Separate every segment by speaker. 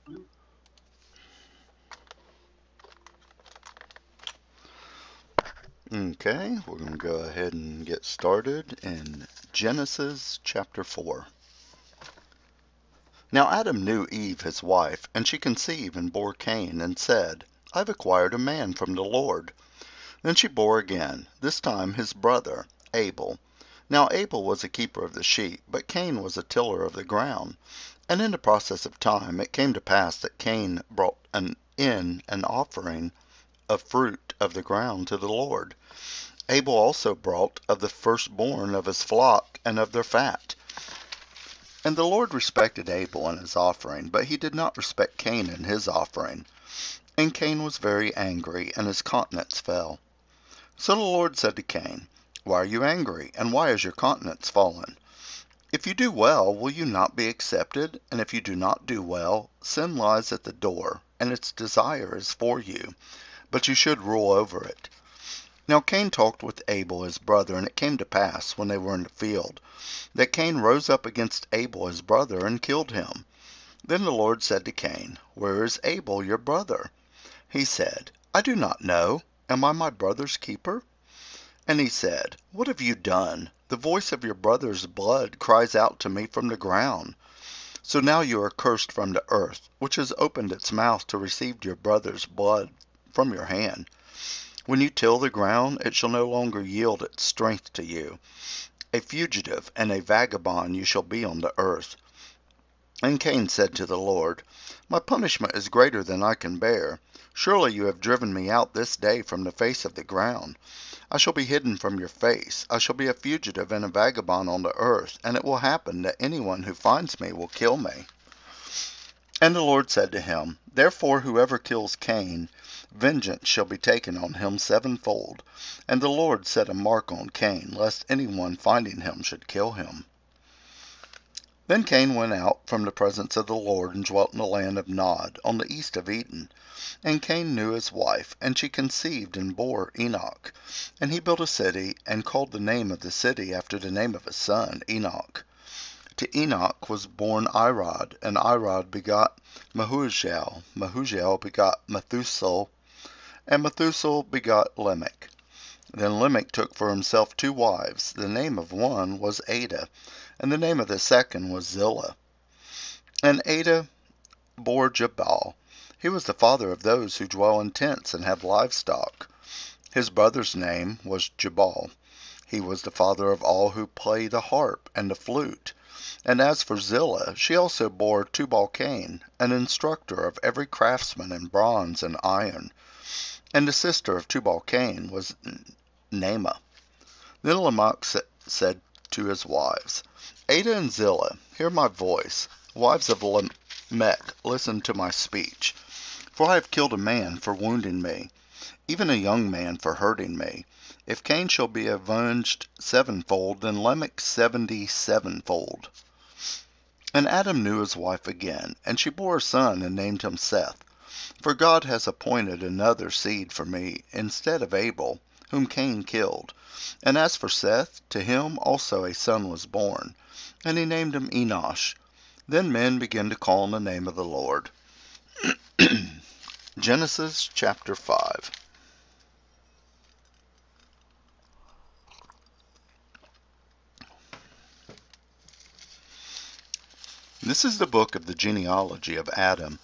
Speaker 1: Okay, we're going to go ahead and get started in Genesis chapter 4. Now Adam knew Eve his wife, and she conceived and bore Cain, and said, I've acquired a man from the Lord. Then she bore again, this time his brother, Abel. Now Abel was a keeper of the sheep, but Cain was a tiller of the ground. And in the process of time it came to pass that Cain brought an offering of fruit of the ground to the Lord. Abel also brought of the firstborn of his flock and of their fat. And the Lord respected Abel and his offering, but he did not respect Cain and his offering. And Cain was very angry, and his countenance fell. So the Lord said to Cain, Why are you angry, and why is your countenance fallen? If you do well, will you not be accepted? And if you do not do well, sin lies at the door, and its desire is for you, but you should rule over it. Now Cain talked with Abel his brother, and it came to pass, when they were in the field, that Cain rose up against Abel his brother, and killed him. Then the Lord said to Cain, Where is Abel your brother? He said, I do not know. Am I my brother's keeper? And he said, What have you done? The voice of your brother's blood cries out to me from the ground. So now you are cursed from the earth, which has opened its mouth to receive your brother's blood from your hand. When you till the ground, it shall no longer yield its strength to you. A fugitive and a vagabond you shall be on the earth. And Cain said to the Lord, My punishment is greater than I can bear. Surely you have driven me out this day from the face of the ground. I shall be hidden from your face. I shall be a fugitive and a vagabond on the earth, and it will happen that anyone who finds me will kill me. And the Lord said to him, Therefore whoever kills Cain, vengeance shall be taken on him sevenfold. And the Lord set a mark on Cain, lest anyone finding him should kill him. Then Cain went out from the presence of the Lord, and dwelt in the land of Nod, on the east of Eden. And Cain knew his wife, and she conceived and bore Enoch. And he built a city, and called the name of the city after the name of his son, Enoch. To Enoch was born Irad, and Irad begot Mehujael. Mehujael begot Methuselah, and Methuselah begot Lamech. Then Lamech took for himself 2 wives. The name of one was Ada, and the name of the second was Zillah. And Ada bore Jabal. He was the father of those who dwell in tents and have livestock. His brother's name was Jabal. He was the father of all who play the harp and the flute. And as for Zillah, she also bore Tubal-Cain, an instructor of every craftsman in bronze and iron. And the sister of Tubal-Cain was Naamah. Then Lamech said to his wives, Ada and Zillah, hear my voice. Wives of Lamech, listen to my speech. For I have killed a man for wounding me, even a young man for hurting me. If Cain shall be avenged sevenfold, then Lamech 77-fold. And Adam knew his wife again, and she bore a son and named him Seth. For God has appointed another seed for me instead of Abel, whom Cain killed. And as for Seth, to him also a son was born, and he named him Enosh. Then men began to call on the name of the Lord. Genesis chapter 5. This is the book of the genealogy of Adam.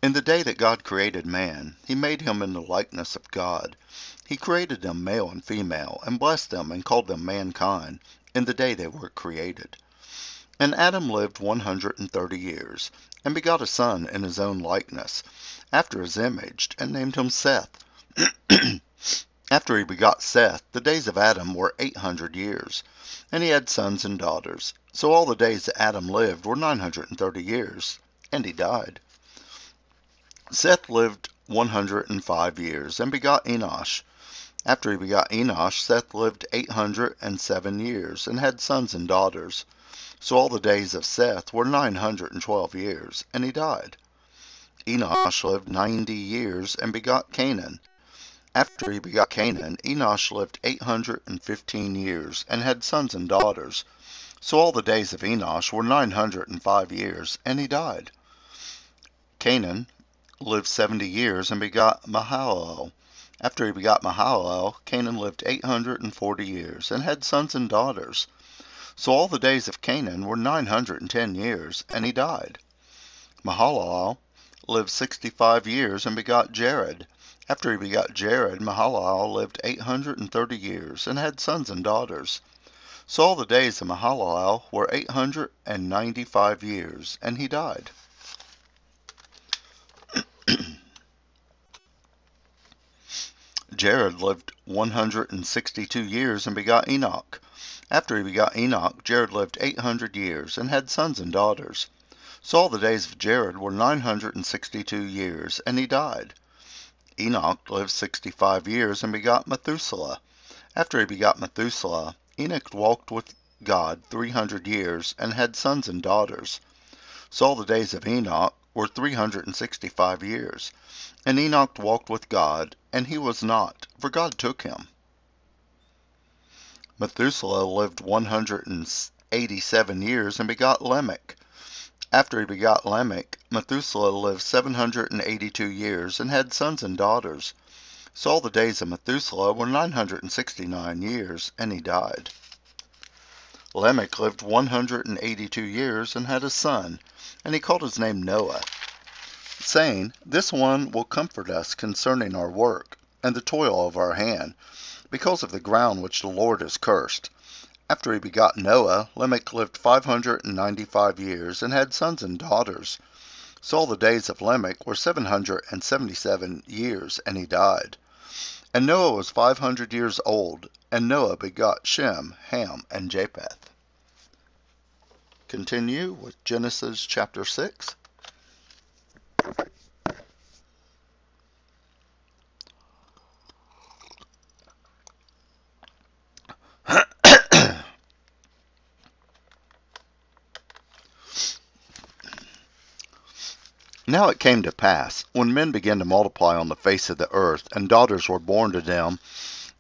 Speaker 1: In the day that God created man, he made him in the likeness of God. He created them male and female, and blessed them and called them mankind, in the day they were created. And Adam lived 130 years, and begot a son in his own likeness, after his image, and named him Seth. After he begot Seth, the days of Adam were 800 years, and he had sons and daughters. So all the days that Adam lived were 930 years, and he died. Seth lived 105 years, and begot Enosh. After he begot Enosh, Seth lived 807 years, and had sons and daughters. So all the days of Seth were 912 years, and he died. Enosh lived 90 years, and begot Canaan. After he begot Canaan, Enosh lived 815 years, and had sons and daughters. So all the days of Enosh were 905 years, and he died. Canaan lived 70 years and begot Mahalalel. After he begot Mahalalel, Canaan lived 840 years and had sons and daughters. So all the days of Canaan were 910 years, and he died. Mahalalel lived 65 years and begot Jared. After he begot Jared, Mahalalel lived 830 years and had sons and daughters. So all the days of Mahalalel were 895 years, and he died. Jared lived 162 years and begot Enoch. After he begot Enoch, Jared lived 800 years and had sons and daughters. So all the days of Jared were 962 years, and he died. Enoch lived 65 years and begot Methuselah. After he begot Methuselah, Enoch walked with God 300 years and had sons and daughters. So all the days of Enoch were 365 years. And Enoch walked with God, and he was not, for God took him. Methuselah lived 187 years and begot Lamech. After he begot Lamech, Methuselah lived 782 years and had sons and daughters. So all the days of Methuselah were 969 years, and he died. Lamech lived 182 years and had a son, and he called his name Noah, saying, "This one will comfort us concerning our work, and the toil of our hand, because of the ground which the Lord has cursed." After he begot Noah, Lamech lived 595 years and had sons and daughters. So all the days of Lamech were 777 years, and he died. And Noah was 500 years old, and Noah begot Shem, Ham, and Japheth. Continue with Genesis chapter 6. Now it came to pass, when men began to multiply on the face of the earth, and daughters were born to them,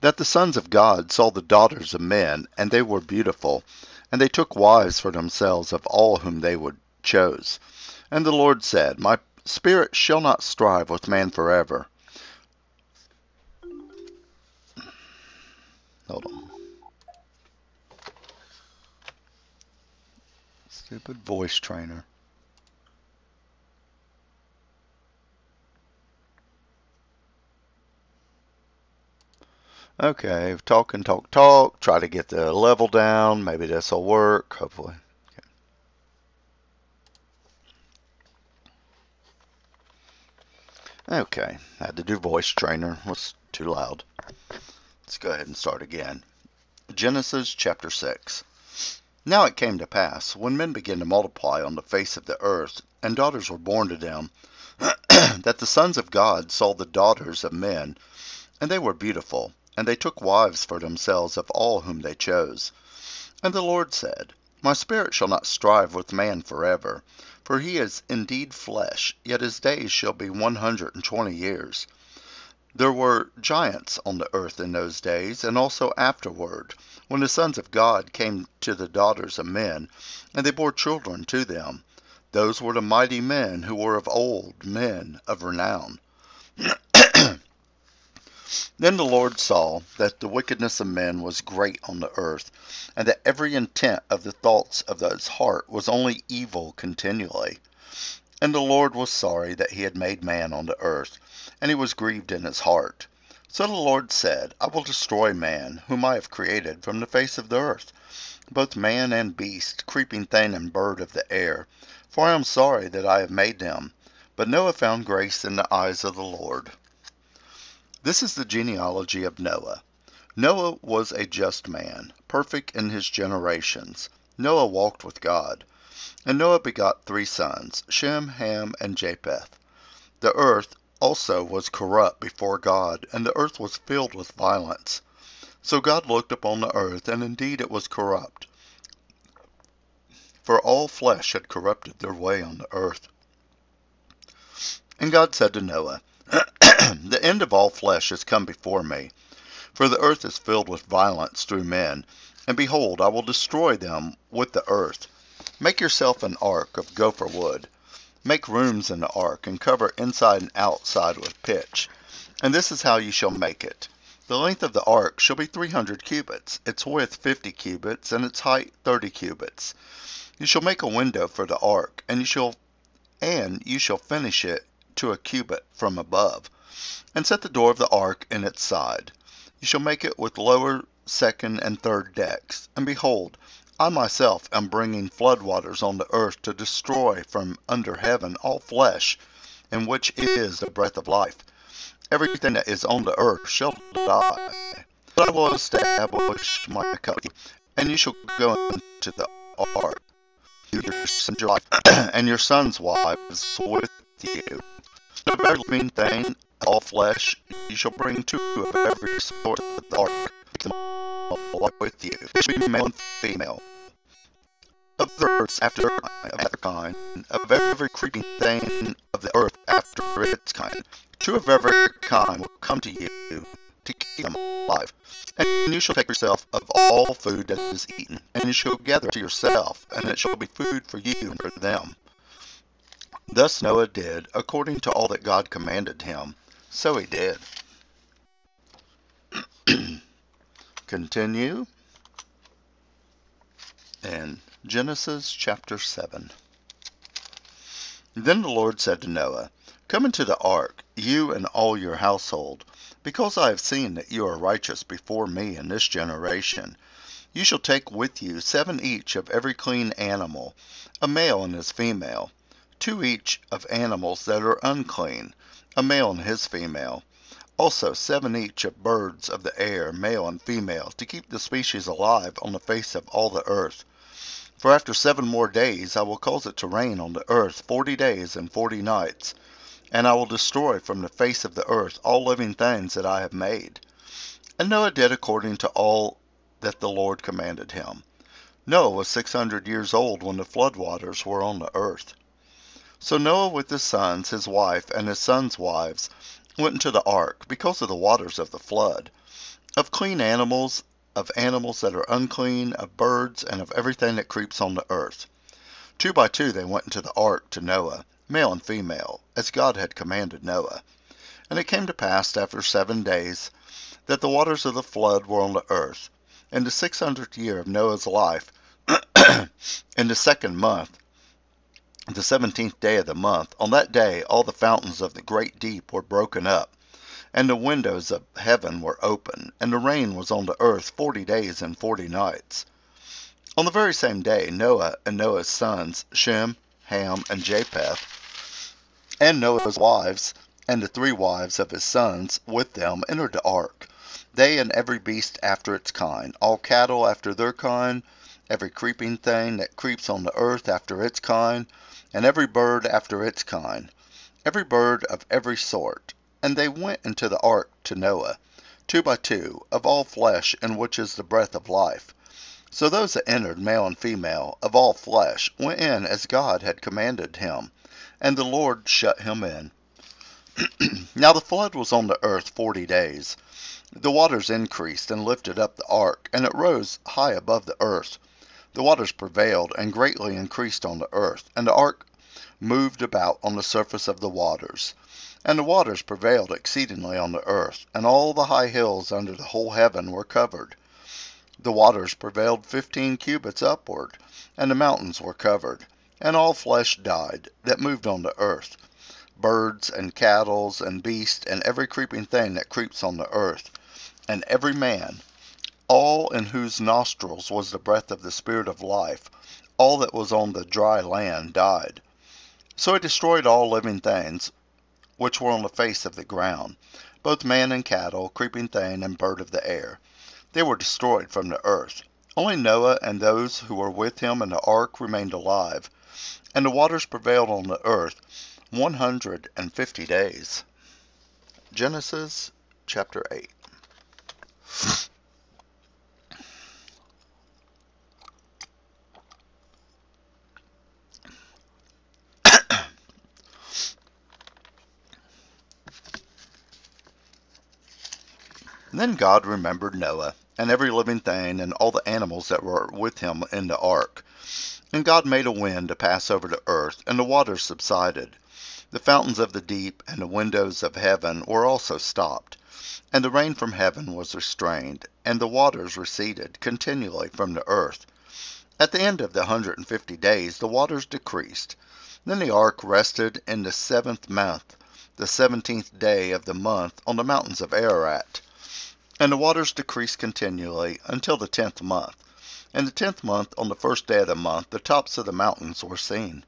Speaker 1: that the sons of God saw the daughters of men, and they were beautiful, and they took wives for themselves of all whom they would chose. And the Lord said, My spirit shall not strive with man forever. Hold on. Stupid voice trainer. Okay, talk and talk, talk. Try to get the level down. Maybe this will work, hopefully. Okay, I had to do voice trainer. It was too loud. Let's go ahead and start again. Genesis chapter 6. Now it came to pass, when men began to multiply on the face of the earth, and daughters were born to them, that the sons of God saw the daughters of men, and they were beautiful, and they took wives for themselves of all whom they chose. And the Lord said, My spirit shall not strive with man forever, for he is indeed flesh, yet his days shall be 120 years. There were giants on the earth in those days, and also afterward, when the sons of God came to the daughters of men, and they bore children to them. Those were the mighty men who were of old, men of renown. Then the Lord saw that the wickedness of men was great on the earth, and that every intent of the thoughts of his heart was only evil continually. And the Lord was sorry that he had made man on the earth, and he was grieved in his heart. So the Lord said, I will destroy man, whom I have created from the face of the earth, both man and beast, creeping thing and bird of the air, for I am sorry that I have made them. But Noah found grace in the eyes of the Lord. This is the genealogy of Noah. Noah was a just man, perfect in his generations. Noah walked with God. And Noah begot 3 sons, Shem, Ham, and Japheth. The earth also was corrupt before God, and the earth was filled with violence. So God looked upon the earth, and indeed it was corrupt, for all flesh had corrupted their way on the earth. And God said to Noah, The end of all flesh has come before me, for the earth is filled with violence through men, and behold, I will destroy them with the earth. Make yourself an ark of gopher wood. Make rooms in the ark, and cover inside and outside with pitch. And this is how you shall make it. The length of the ark shall be 300 cubits, its width 50 cubits, and its height 30 cubits. You shall make a window for the ark, and you shall finish it to a cubit from above, and set the door of the ark in its side. You shall make it with lower, second, and third decks. And behold, I myself am bringing floodwaters on the earth to destroy from under heaven all flesh, in which is the breath of life. Everything that is on the earth shall die. But I will establish my covenant, and you shall go into the ark, your son, your wife, and your sons' wives with you. Every living thing, all flesh, you shall bring two of every sort of the ark, take them all with you. It shall be male and female. Of the earth after kind, of every creeping thing of the earth after its kind. Two of every kind will come to you to keep them alive. And you shall take yourself of all food that is eaten, and you shall gather to yourself, and it shall be food for you and for them. Thus Noah did, according to all that God commanded him. So he did. Continue in Genesis chapter 7. Then the Lord said to Noah, Come into the ark, you and all your household, because I have seen that you are righteous before me in this generation. You shall take with you 7 each of every clean animal, a male and his female, 2 each of animals that are unclean, a male and his female, also 7 each of birds of the air, male and female, to keep the species alive on the face of all the earth. For after 7 more days I will cause it to rain on the earth 40 days and 40 nights, and I will destroy from the face of the earth all living things that I have made. And Noah did according to all that the Lord commanded him. Noah was 600 years old when the floodwaters were on the earth. So Noah with his sons, his wife, and his sons' wives went into the ark because of the waters of the flood, of clean animals, of animals that are unclean, of birds, and of everything that creeps on the earth. 2 by 2 they went into the ark to Noah, male and female, as God had commanded Noah. And it came to pass after 7 days that the waters of the flood were on the earth. In the 600th year of Noah's life, in the 2nd month, the 17th day of the month, on that day all the fountains of the great deep were broken up, and the windows of heaven were open, and the rain was on the earth 40 days and 40 nights. On the very same day Noah and Noah's sons, Shem, Ham, and Japheth, and Noah's wives, and the 3 wives of his sons with them entered the ark, they and every beast after its kind, all cattle after their kind, every creeping thing that creeps on the earth after its kind, and every bird after its kind, every bird of every sort. And they went into the ark to Noah, 2 by 2, of all flesh in which is the breath of life. So those that entered, male and female, of all flesh, went in as God had commanded him, and the Lord shut him in. Now the flood was on the earth 40 days. The waters increased and lifted up the ark, and it rose high above the earth. The waters prevailed and greatly increased on the earth, and the ark moved about on the surface of the waters. And the waters prevailed exceedingly on the earth, and all the high hills under the whole heaven were covered. The waters prevailed 15 cubits upward, and the mountains were covered. And all flesh died that moved on the earth, birds and cattle and beasts, and every creeping thing that creeps on the earth, and every man, all in whose nostrils was the breath of the Spirit of life, all that was on the dry land died. So he destroyed all living things which were on the face of the ground, both man and cattle, creeping thing, and bird of the air. They were destroyed from the earth. Only Noah and those who were with him in the ark remained alive, and the waters prevailed on the earth 150 days. Genesis chapter 8. Then God remembered Noah, and every living thing, and all the animals that were with him in the ark. And God made a wind to pass over the earth, and the waters subsided. The fountains of the deep and the windows of heaven were also stopped, and the rain from heaven was restrained, and the waters receded continually from the earth. At the end of the 150 days the waters decreased. Then the ark rested in the 7th month, the 17th day of the month, on the mountains of Ararat. And the waters decreased continually until the 10th month. In the 10th month, on the 1st day of the month, the tops of the mountains were seen.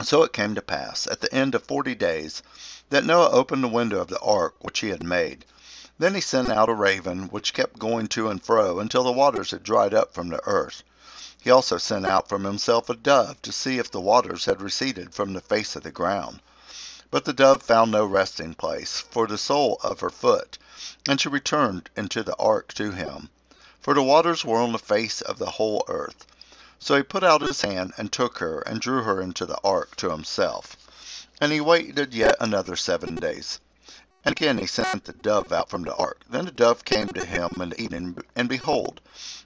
Speaker 1: So it came to pass, at the end of 40 days, that Noah opened the window of the ark which he had made. Then he sent out a raven, which kept going to and fro until the waters had dried up from the earth. He also sent out from himself a dove to see if the waters had receded from the face of the ground. But the dove found no resting place for the sole of her foot, and she returned into the ark to him. For the waters were on the face of the whole earth. So he put out his hand and took her and drew her into the ark to himself. And he waited yet another 7 days. And again he sent the dove out from the ark. Then the dove came to him in the evening, and behold,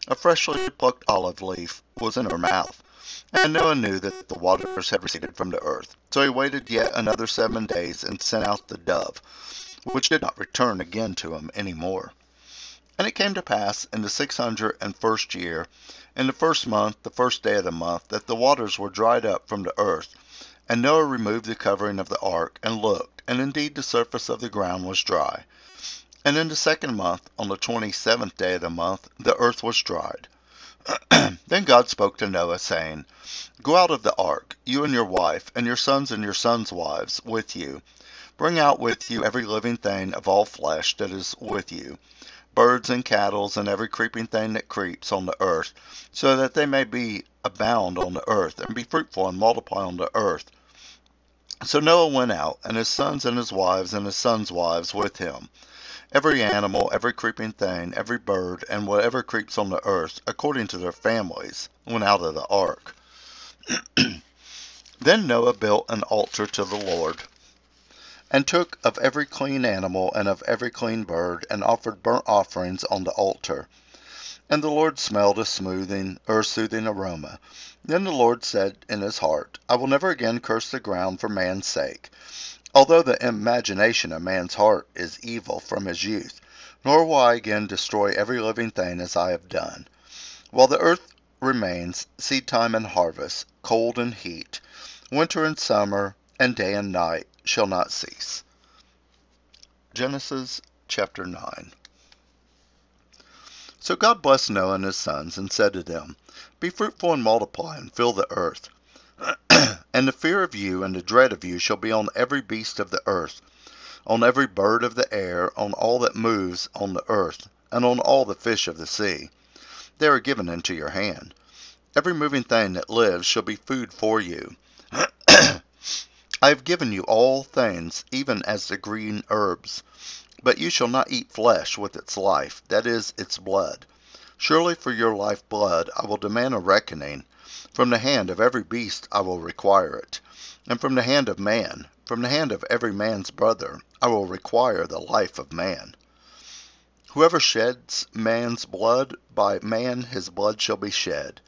Speaker 1: a freshly plucked olive leaf was in her mouth. And Noah knew that the waters had receded from the earth. So he waited yet another 7 days, and sent out the dove, which did not return again to him any more. And it came to pass in the 601st year, in the 1st month, the 1st day of the month, that the waters were dried up from the earth. And Noah removed the covering of the ark, and looked, and indeed the surface of the ground was dry. And in the 2nd month, on the 27th day of the month, the earth was dried. Then God spoke to Noah, saying, Go out of the ark, you and your wife, and your sons wives with you. Bring out with you every living thing of all flesh that is with you, birds and cattle, and every creeping thing that creeps on the earth, so that they may be abound on the earth, and be fruitful and multiply on the earth. So Noah went out, and his sons and his wives and his sons' wives with him. Every animal, every creeping thing, every bird, and whatever creeps on the earth, according to their families, went out of the ark. Then Noah built an altar to the Lord, and took of every clean animal and of every clean bird, and offered burnt offerings on the altar. And the Lord smelled a soothing aroma. Then the Lord said in his heart, I will never again curse the ground for man's sake, although the imagination of man's heart is evil from his youth, nor will I again destroy every living thing as I have done. While the earth remains, seed time and harvest, cold and heat, winter and summer, and day and night shall not cease. Genesis chapter 9. So God blessed Noah and his sons, and said to them, Be fruitful and multiply, and fill the earth. And the fear of you and the dread of you shall be on every beast of the earth, on every bird of the air, on all that moves on the earth, and on all the fish of the sea. They are given into your hand. Every moving thing that lives shall be food for you. I have given you all things, even as the green herbs. But you shall not eat flesh with its life, that is, its blood. Surely for your life blood I will demand a reckoning. From the hand of every beast I will require it. And from the hand of man, from the hand of every man's brother, I will require the life of man. Whoever sheds man's blood, by man his blood shall be shed.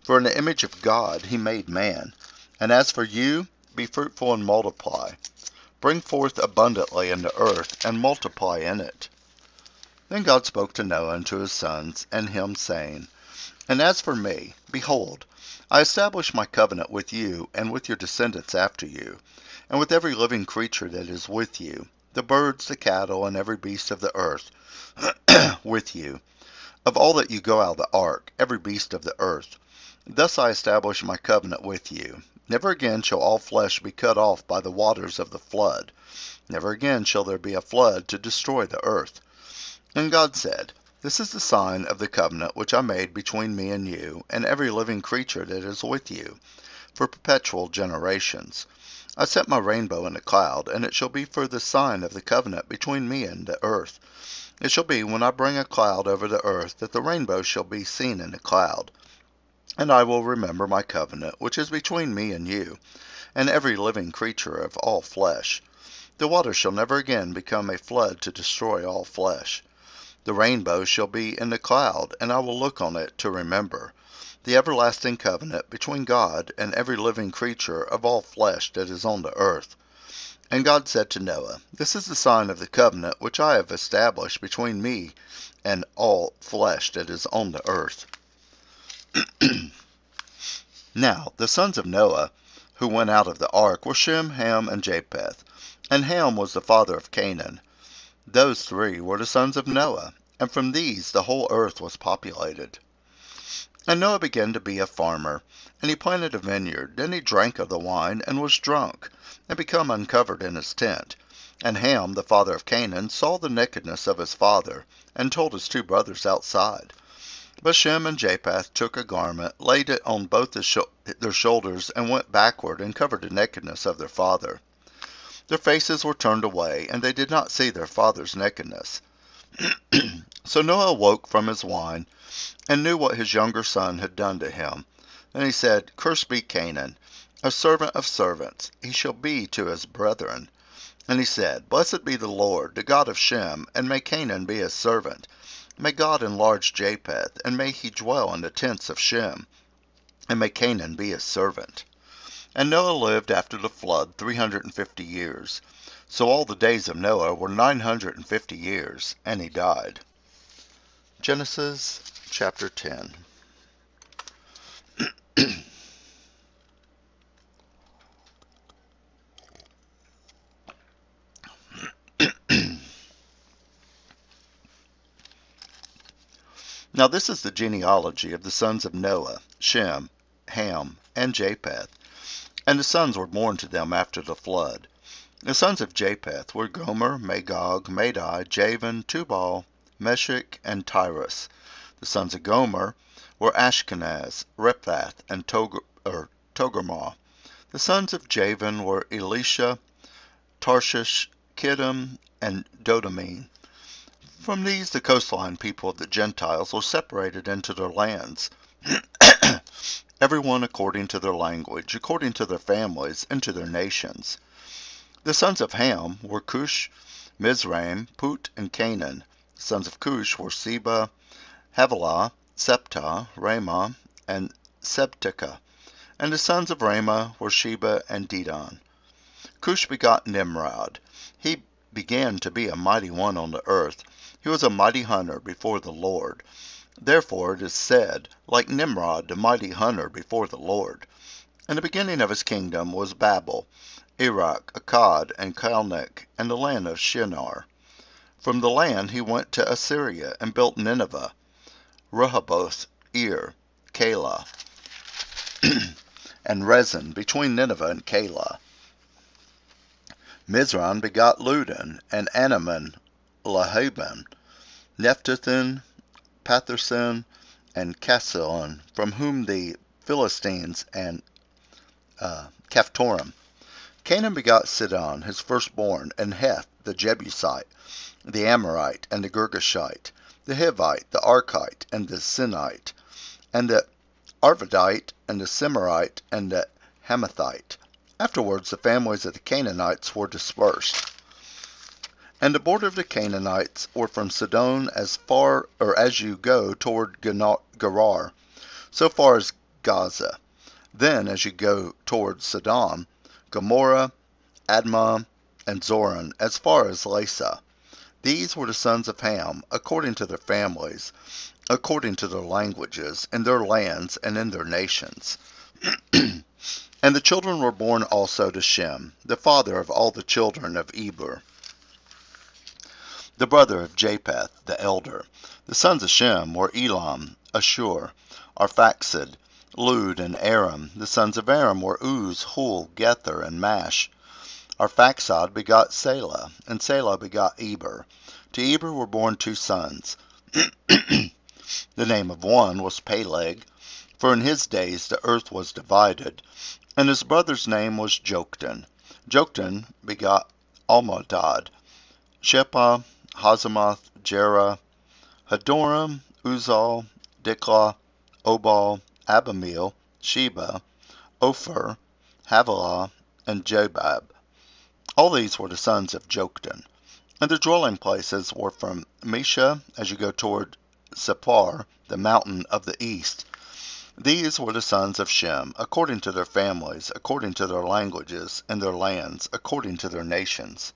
Speaker 1: For in the image of God he made man. And as for you, be fruitful and multiply. Bring forth abundantly in the earth, and multiply in it. Then God spoke to Noah and to his sons and him, saying, And as for me, behold, I establish my covenant with you and with your descendants after you, and with every living creature that is with you, the birds, the cattle, and every beast of the earth with you, of all that you go out of the ark, every beast of the earth. Thus I establish my covenant with you. Never again shall all flesh be cut off by the waters of the flood. Never again shall there be a flood to destroy the earth. And God said, This is the sign of the covenant which I made between me and you, and every living creature that is with you, for perpetual generations. I set my rainbow in the cloud, and it shall be for the sign of the covenant between me and the earth. It shall be when I bring a cloud over the earth, that the rainbow shall be seen in the cloud. And I will remember my covenant, which is between me and you, and every living creature of all flesh. The water shall never again become a flood to destroy all flesh. The rainbow shall be in the cloud, and I will look on it to remember. the everlasting covenant between God and every living creature of all flesh that is on the earth. And God said to Noah, This is the sign of the covenant which I have established between me and all flesh that is on the earth. Now the sons of Noah, who went out of the ark, were Shem, Ham, and Japheth. And Ham was the father of Canaan. Those three were the sons of Noah, and from these the whole earth was populated. And Noah began to be a farmer, and he planted a vineyard. Then he drank of the wine, and was drunk, and became uncovered in his tent. And Ham, the father of Canaan, saw the nakedness of his father, and told his two brothers outside. But Shem and Japheth took a garment, laid it on both their shoulders, and went backward, and covered the nakedness of their father. Their faces were turned away, and they did not see their father's nakedness. So Noah awoke from his wine, and knew what his younger son had done to him. And he said, Cursed be Canaan, a servant of servants, he shall be to his brethren. And he said, Blessed be the Lord, the God of Shem, and may Canaan be his servant. May God enlarge Japheth, and may he dwell in the tents of Shem, and may Canaan be his servant. And Noah lived after the flood 350 years. So all the days of Noah were 950 years, and he died. Genesis chapter 10. Now this is the genealogy of the sons of Noah, Shem, Ham, and Japheth. And the sons were born to them after the flood. The sons of Japheth were Gomer, Magog, Madai, Javan, Tubal, Meshech, and Tyrus. The sons of Gomer were Ashkenaz, Rephath, and Togarmah. The sons of Javan were Elisha, Tarshish, Kittim, and Dodamine. From these the coastline people of the Gentiles were separated into their lands, every one according to their language, according to their families, and to their nations. The sons of Ham were Cush, Mizraim, Put, and Canaan. The sons of Cush were Seba, Havilah, Septah, Ramah, and Sebtekah. And the sons of Ramah were Sheba and Dedan. Cush begot Nimrod. He began to be a mighty one on the earth. He was a mighty hunter before the Lord. Therefore it is said, like Nimrod, the mighty hunter before the Lord. And the beginning of his kingdom was Babel, Iraq, Akkad, and Calneh, and the land of Shinar. From the land he went to Assyria, and built Nineveh, Rehoboth, Calah, and Rezin, between Nineveh and Calah. Mizraim begot Ludan, and Anaman, Lahaban, Nephtathan, Patherson, and Cassilon, from whom the Philistines and Caphtorim. Canaan begot Sidon, his firstborn, and Heth, the Jebusite, the Amorite, and the Girgashite, the Hivite, the Arkite, and the Sinite, and the Arvadite, and the Semorite, and the Hamathite. Afterwards the families of the Canaanites were dispersed. And the border of the Canaanites were from Sidon as far as you go toward Gerar, so far as Gaza. Then as you go toward Sodom, Gomorrah, Admah, and Zoran, as far as Lasa. These were the sons of Ham, according to their families, according to their languages, in their lands, and in their nations. And the children were born also to Shem, the father of all the children of Eber, the brother of Japheth, the elder. The sons of Shem were Elam, Ashur, Arphaxad, Lud, and Aram. The sons of Aram were Uz, Hul, Gether, and Mash. Arphaxad begot Salah, and Salah begot Eber. To Eber were born two sons. The name of one was Peleg, for in his days the earth was divided, and his brother's name was Joktan. Joktan begot Almodad, Shepah, Hazamoth, Jerah, Hadoram, Uzal, Diklah, Obal, Abamil, Sheba, Ophir, Havilah, and Jobab. All these were the sons of Joktan. And their dwelling places were from Mesha, as you go toward Sephar, the mountain of the east, These were the sons of Shem, according to their families, according to their languages, and their lands, according to their nations.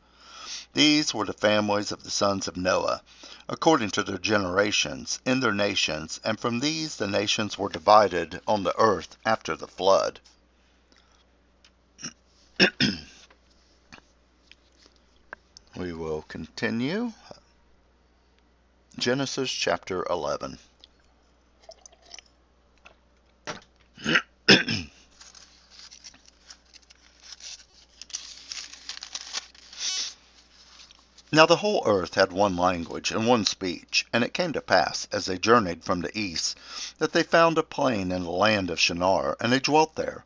Speaker 1: These were the families of the sons of Noah, according to their generations, in their nations, and from these the nations were divided on the earth after the flood. We will continue. Genesis chapter 11. Now the whole earth had one language and one speech, and it came to pass, as they journeyed from the east, that they found a plain in the land of Shinar, and they dwelt there.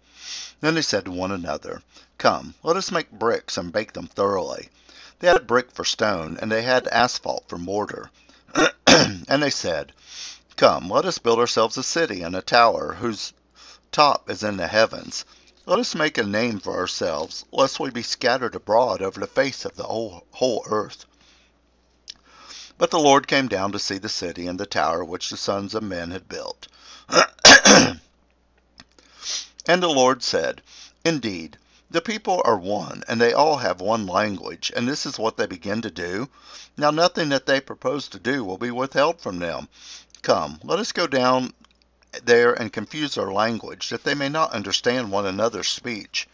Speaker 1: Then they said to one another, Come, let us make bricks and bake them thoroughly. They had brick for stone, and they had asphalt for mortar. And they said, Come, let us build ourselves a city and a tower, whose top is in the heavens. Let us make a name for ourselves, lest we be scattered abroad over the face of the whole earth. But the Lord came down to see the city and the tower which the sons of men had built. And the Lord said, Indeed, the people are one, and they all have one language, and this is what they begin to do. Now nothing that they propose to do will be withheld from them. Come, let us go down there and confuse their language, that they may not understand one another's speech.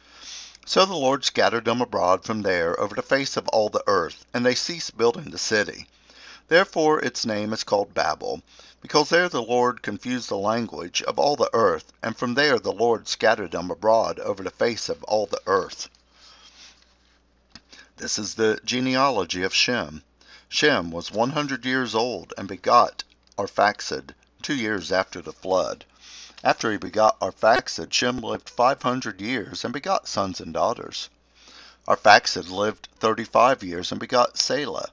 Speaker 1: So the Lord scattered them abroad from there over the face of all the earth, and they ceased building the city. Therefore its name is called Babel, because there the Lord confused the language of all the earth, and from there the Lord scattered them abroad over the face of all the earth. This is the genealogy of Shem. Shem was 100 years old, and begot Arphaxad 2 years after the flood. After he begot Arphaxad, Shem lived 500 years, and begot sons and daughters. Arphaxad lived 35 years, and begot Salah.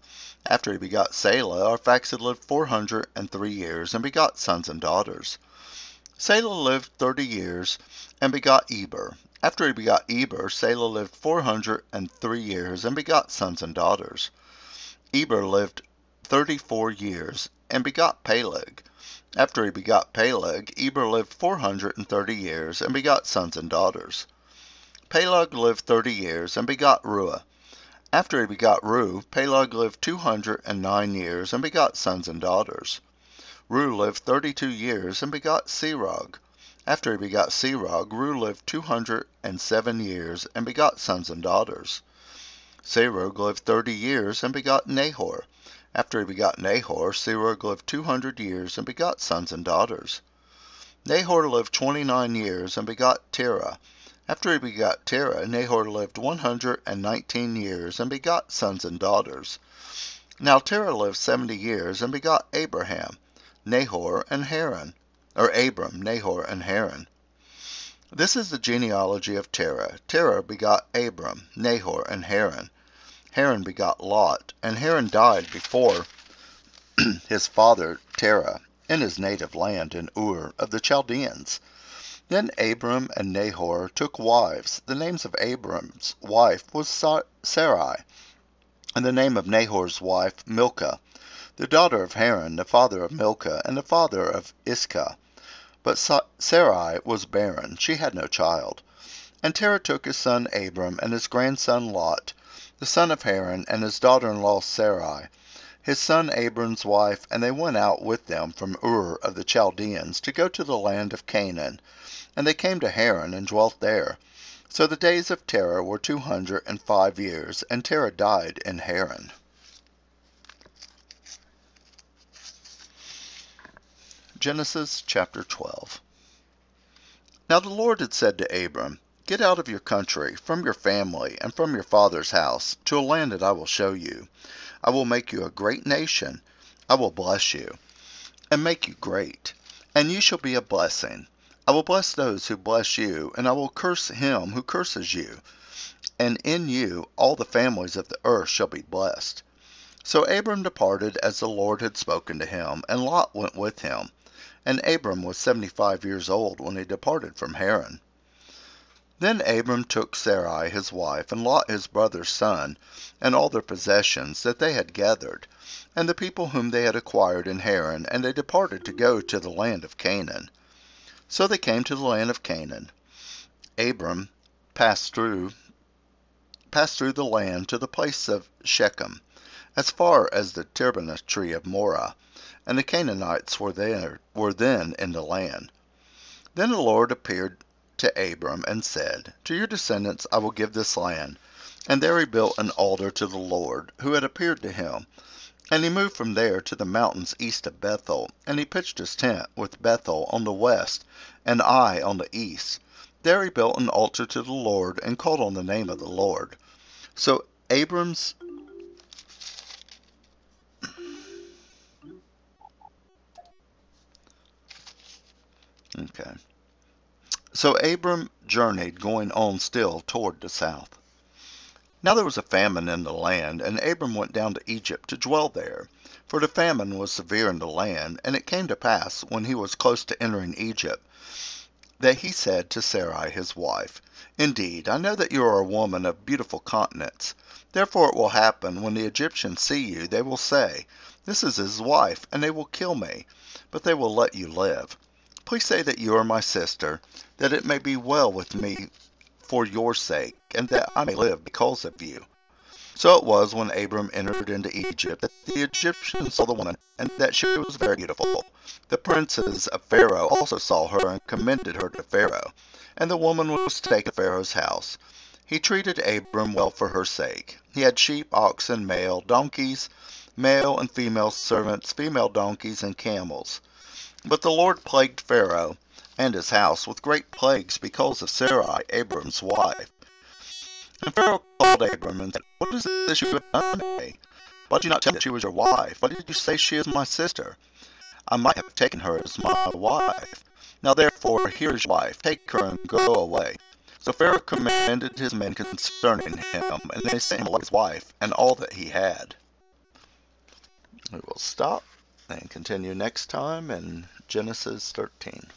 Speaker 1: After he begot Salah, Arphaxad lived 403 years, and begot sons and daughters. Salah lived 30 years, and begot Eber. After he begot Eber, Salah lived 403 years, and begot sons and daughters. Eber lived 34 years, and begot Peleg. After he begot Peleg, Eber lived 430 years, and begot sons and daughters. Peleg lived 30 years, and begot Ruah. After he begot Ru, Peleg lived 209 years, and begot sons and daughters. Ru lived 32 years, and begot Serug. After he begot Serug, Ru lived 207 years, and begot sons and daughters. Serug lived 30 years, and begot Nahor. After he begot Nahor, Serug lived 200 years, and begot sons and daughters. Nahor lived 29 years, and begot Terah. After he begot Terah, Nahor lived 119 years, and begot sons and daughters. Now Terah lived 70 years, and begot Abraham, Nahor, and Haran, or Abram, Nahor, and Haran. This is the genealogy of Terah. Terah begot Abram, Nahor, and Haran. Haran begot Lot, and Haran died before his father Terah in his native land in Ur of the Chaldeans. Then Abram and Nahor took wives. The names of Abram's wife was Sarai, and the name of Nahor's wife Milcah, the daughter of Haran, the father of Milcah, and the father of Iscah. But Sarai was barren, she had no child. And Terah took his son Abram and his grandson Lot, the son of Haran, and his daughter-in-law Sarai, his son Abram's wife, and they went out with them from Ur of the Chaldeans to go to the land of Canaan. And they came to Haran and dwelt there. So the days of Terah were 205 years, and Terah died in Haran. Genesis chapter 12. Now the Lord had said to Abram, Get out of your country, from your family, and from your father's house, to a land that I will show you. I will make you a great nation. I will bless you, and make you great, and you shall be a blessing. I will bless those who bless you, and I will curse him who curses you. And in you all the families of the earth shall be blessed. So Abram departed as the Lord had spoken to him, and Lot went with him. And Abram was 75 years old when he departed from Haran. Then Abram took Sarai his wife, and Lot his brother's son, and all their possessions that they had gathered, and the people whom they had acquired in Haran, and they departed to go to the land of Canaan. So they came to the land of Canaan. Abram passed through the land to the place of Shechem, as far as the terebinth tree of Morah, and the Canaanites were then in the land. Then the Lord appeared to Abram and said, To your descendants I will give this land. And there he built an altar to the Lord, who had appeared to him. And he moved from there to the mountains east of Bethel, and he pitched his tent with Bethel on the west, and Ai on the east. There he built an altar to the Lord, and called on the name of the Lord. So Abram's Okay. So Abram journeyed, going on still toward the south. Now there was a famine in the land, and Abram went down to Egypt to dwell there. For the famine was severe in the land, and it came to pass, when he was close to entering Egypt, that he said to Sarai his wife, Indeed, I know that you are a woman of beautiful countenance. Therefore it will happen, when the Egyptians see you, they will say, This is his wife, and they will kill me, but they will let you live. Please say that you are my sister, that it may be well with me for your sake, and that I may live because of you. So it was, when Abram entered into Egypt, that the Egyptians saw the woman, and that she was very beautiful. The princes of Pharaoh also saw her, and commended her to Pharaoh. And the woman was taken to Pharaoh's house. He treated Abram well for her sake. He had sheep, oxen, donkeys, male and female servants, female donkeys, and camels. But the Lord plagued Pharaoh and his house with great plagues because of Sarai, Abram's wife. And Pharaoh called Abram and said, What is this you have done to me? Why did you not tell me that she was your wife? Why did you say she is my sister? I might have taken her as my wife. Now therefore, here is your wife. Take her and go away. So Pharaoh commanded his men concerning him, and they sent him away his wife and all that he had. We will stop and continue next time in Genesis 13.